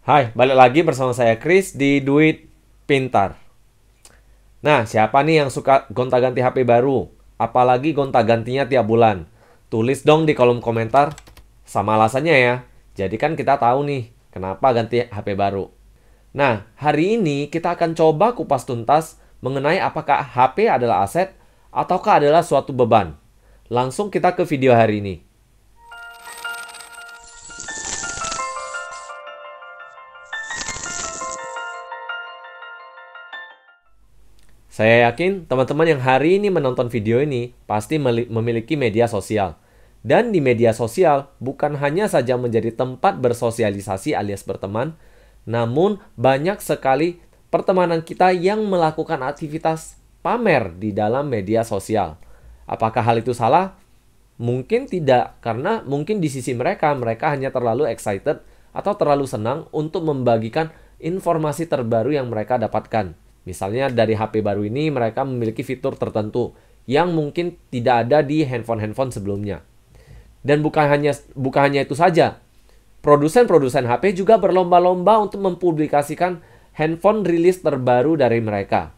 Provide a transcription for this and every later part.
Hai, balik lagi bersama saya Chris di Duit Pintar. Nah, siapa nih yang suka gonta-ganti HP baru? Apalagi gonta-gantinya tiap bulan? Tulis dong di kolom komentar sama alasannya ya. Jadi kan kita tahu nih kenapa ganti HP baru. Nah, hari ini kita akan coba kupas tuntas mengenai apakah HP adalah aset ataukah adalah suatu beban. Langsung kita ke video hari ini. Saya yakin teman-teman yang hari ini menonton video ini pasti memiliki media sosial. Dan di media sosial bukan hanya saja menjadi tempat bersosialisasi alias berteman, namun banyak sekali pertemanan kita yang melakukan aktivitas pamer di dalam media sosial. Apakah hal itu salah? Mungkin tidak, karena mungkin di sisi mereka hanya terlalu excited atau terlalu senang untuk membagikan informasi terbaru yang mereka dapatkan. Misalnya dari HP baru ini mereka memiliki fitur tertentu yang mungkin tidak ada di handphone-handphone sebelumnya. Dan bukan hanya itu saja. Produsen-produsen HP juga berlomba-lomba untuk mempublikasikan handphone rilis terbaru dari mereka.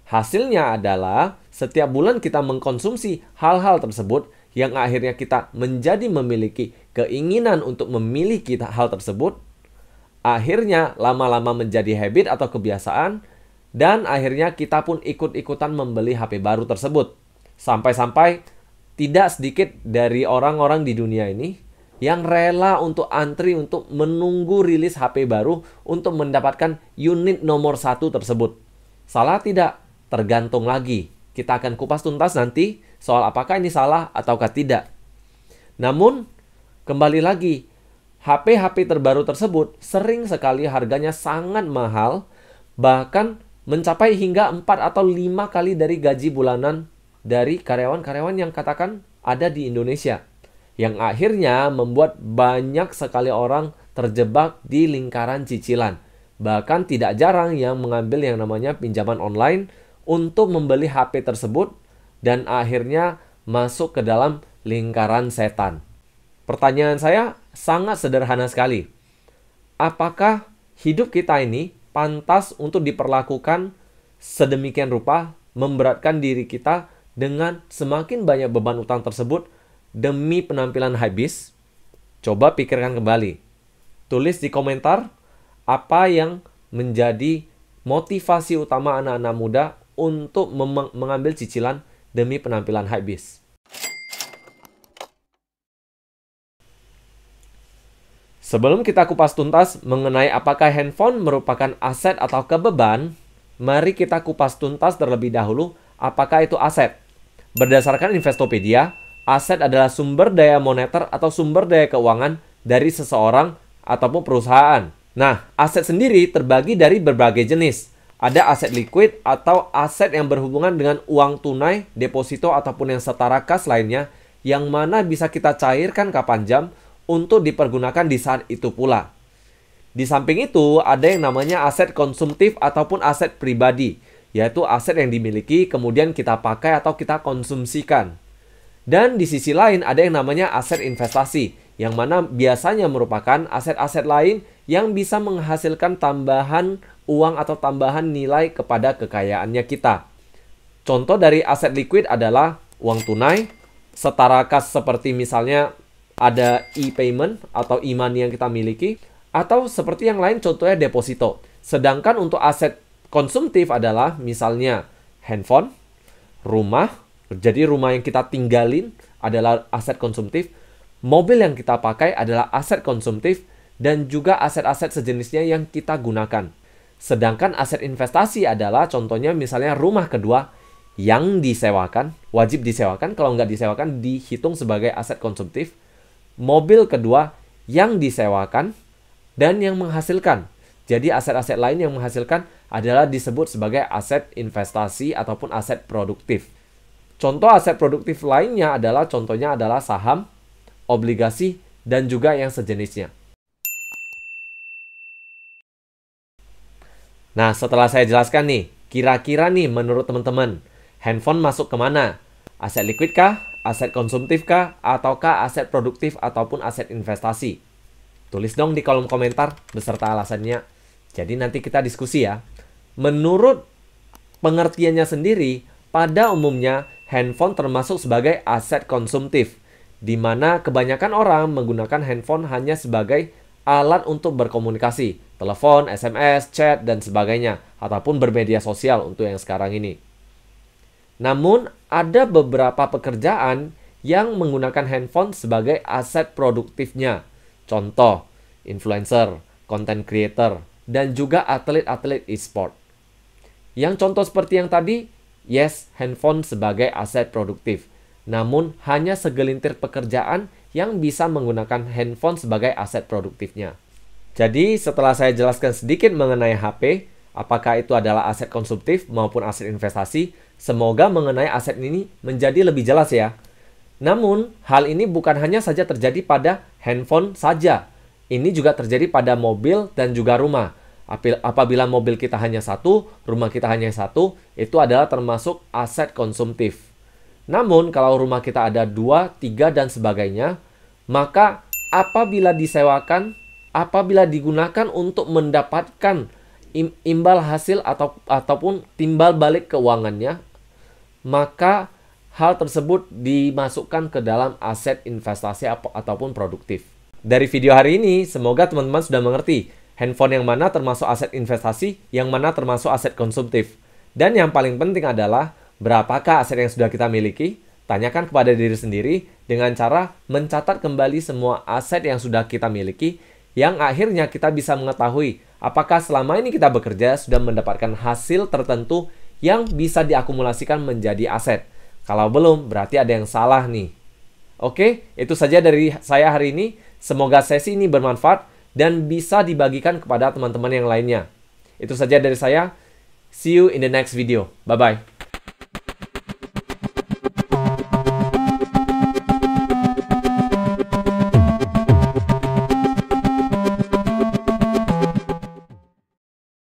Hasilnya adalah setiap bulan kita mengkonsumsi hal-hal tersebut yang akhirnya kita menjadi memiliki keinginan untuk memiliki hal tersebut. Akhirnya lama-lama menjadi habit atau kebiasaan. Dan akhirnya kita pun ikut-ikutan membeli HP baru tersebut. Sampai-sampai tidak sedikit dari orang-orang di dunia ini yang rela untuk antri untuk menunggu rilis HP baru untuk mendapatkan unit nomor 1 tersebut. Salah tidak? Tergantung lagi. Kita akan kupas tuntas nanti soal apakah ini salah ataukah tidak. Namun, kembali lagi, HP-HP terbaru tersebut sering sekali harganya sangat mahal, bahkan mencapai hingga 4 atau 5 kali dari gaji bulanan dari karyawan-karyawan yang katakan ada di Indonesia. Yang akhirnya membuat banyak sekali orang terjebak di lingkaran cicilan. Bahkan tidak jarang yang mengambil yang namanya pinjaman online untuk membeli HP tersebut dan akhirnya masuk ke dalam lingkaran setan. Pertanyaan saya sangat sederhana sekali. Apakah hidup kita ini pantas untuk diperlakukan sedemikian rupa, memberatkan diri kita dengan semakin banyak beban utang tersebut demi penampilan habis? Coba pikirkan kembali. Tulis di komentar apa yang menjadi motivasi utama anak-anak muda untuk mengambil cicilan demi penampilan habis. Sebelum kita kupas tuntas mengenai apakah handphone merupakan aset atau beban, mari kita kupas tuntas terlebih dahulu apakah itu aset. Berdasarkan Investopedia, aset adalah sumber daya moneter atau sumber daya keuangan dari seseorang ataupun perusahaan. Nah, aset sendiri terbagi dari berbagai jenis. Ada aset liquid atau aset yang berhubungan dengan uang tunai, deposito ataupun yang setara kas lainnya yang mana bisa kita cairkan kapan jam untuk dipergunakan di saat itu pula. Di samping itu, ada yang namanya aset konsumtif ataupun aset pribadi, yaitu aset yang dimiliki kemudian kita pakai atau kita konsumsikan. Dan di sisi lain ada yang namanya aset investasi, yang mana biasanya merupakan aset-aset lain yang bisa menghasilkan tambahan uang atau tambahan nilai kepada kekayaannya kita. Contoh dari aset liquid adalah uang tunai, setara kas seperti misalnya ada e-payment atau e-money yang kita miliki, atau seperti yang lain contohnya deposito. Sedangkan untuk aset konsumtif adalah misalnya handphone, rumah, jadi rumah yang kita tinggalin adalah aset konsumtif, mobil yang kita pakai adalah aset konsumtif, dan juga aset-aset sejenisnya yang kita gunakan. Sedangkan aset investasi adalah contohnya misalnya rumah kedua yang disewakan, wajib disewakan, kalau nggak disewakan dihitung sebagai aset konsumtif, mobil kedua yang disewakan dan yang menghasilkan. Jadi aset-aset lain yang menghasilkan adalah disebut sebagai aset investasi ataupun aset produktif. Contoh aset produktif lainnya adalah contohnya adalah saham, obligasi, dan juga yang sejenisnya. Nah, setelah saya jelaskan nih, kira-kira nih menurut teman-teman, handphone masuk kemana? Aset liquid kah? Aset konsumtif kah? Ataukah aset produktif ataupun aset investasi? Tulis dong di kolom komentar beserta alasannya. Jadi nanti kita diskusi ya. Menurut pengertiannya sendiri, pada umumnya handphone termasuk sebagai aset konsumtif, di mana kebanyakan orang menggunakan handphone hanya sebagai alat untuk berkomunikasi, telepon, SMS, chat, dan sebagainya, ataupun bermedia sosial untuk yang sekarang ini. Namun, ada beberapa pekerjaan yang menggunakan handphone sebagai aset produktifnya. Contoh, influencer, content creator, dan juga atlet-atlet e-sport. Yang contoh seperti yang tadi, yes, handphone sebagai aset produktif. Namun, hanya segelintir pekerjaan yang bisa menggunakan handphone sebagai aset produktifnya. Jadi, setelah saya jelaskan sedikit mengenai HP, apakah itu adalah aset konsumtif maupun aset investasi, semoga mengenai aset ini menjadi lebih jelas ya. Namun, hal ini bukan hanya saja terjadi pada handphone saja. Ini juga terjadi pada mobil dan juga rumah. Apabila mobil kita hanya satu, rumah kita hanya satu, itu adalah termasuk aset konsumtif. Namun, kalau rumah kita ada 2, 3, dan sebagainya, maka apabila disewakan, apabila digunakan untuk mendapatkan imbal hasil ataupun timbal balik keuangannya, maka hal tersebut dimasukkan ke dalam aset investasi ataupun produktif. Dari video hari ini, semoga teman-teman sudah mengerti handphone yang mana termasuk aset investasi, yang mana termasuk aset konsumtif. Dan yang paling penting adalah, berapakah aset yang sudah kita miliki? Tanyakan kepada diri sendiri dengan cara mencatat kembali semua aset yang sudah kita miliki, yang akhirnya kita bisa mengetahui apakah selama ini kita bekerja sudah mendapatkan hasil tertentu yang bisa diakumulasikan menjadi aset. Kalau belum, berarti ada yang salah nih. Oke, itu saja dari saya hari ini. Semoga sesi ini bermanfaat dan bisa dibagikan kepada teman-teman yang lainnya. Itu saja dari saya. See you in the next video. Bye-bye.